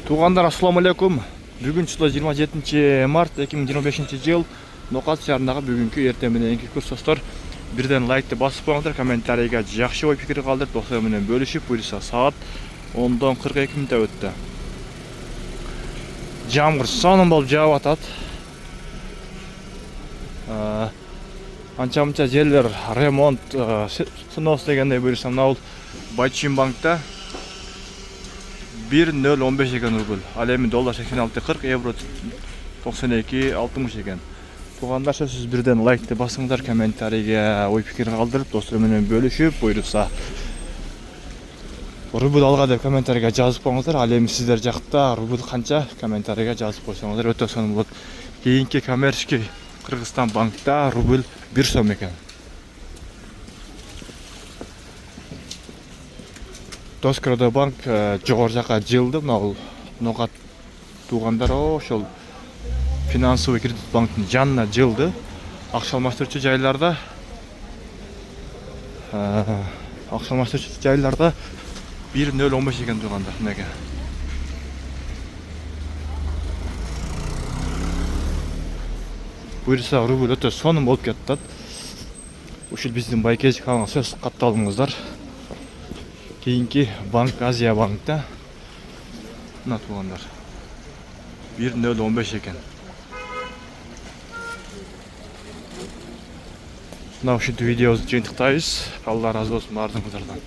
Туугандар, ассаламу алейкум. Бүгүн чыла 27 март 2025 жыл. Нокат шаарындагы бүгүнкү эртең мененки курсташтар бирден лайкты басып коюңдар, комментарийге жакшы ой пикир калдырып, достор менен бөлүшүп, буюрса саат 10-дон 42 мүнөт өттү. Жамгыр сонун болуп жаап атат. Анча-мынча жерлер ремонт снос дегендей буюрса мына Байчин банкта 1,015 ekan рубль. Ал эми доллар 86,40, евро 92,60 ekan. Туугандар, сөзсүз бирден лайкты басыңдар, комментарийге ой пикир калдырып, достор менен бөлүшүп, буюрса рубль алга деп комментарийге жазып коюңуздар. Ал эми сиздер жакта рубль канча, комментарийге жазып койсоңуздар өтө сонун болот. Кийинки коммерческий Кыргызстан банкта рубль 1 сом ekan. Тоскоро банк жогору жака жылды. Мына Нокат туугандар ошол финансовый кредит банктын жанына жылды. Акча алмаштырчу жайларда 1,015 ekan туугандар. Мынеке. Буюрса рубль өтө сонун болуп кетти. Ушул биздин байкеч каналга сөз катталыңыздар. Кийинки банк Азия банкта мына туугандар 1,015 ekan. Мына ушул видеобузду жыйынтыктайбыз. Алла ыраазы болсун баардыгыңыздардан.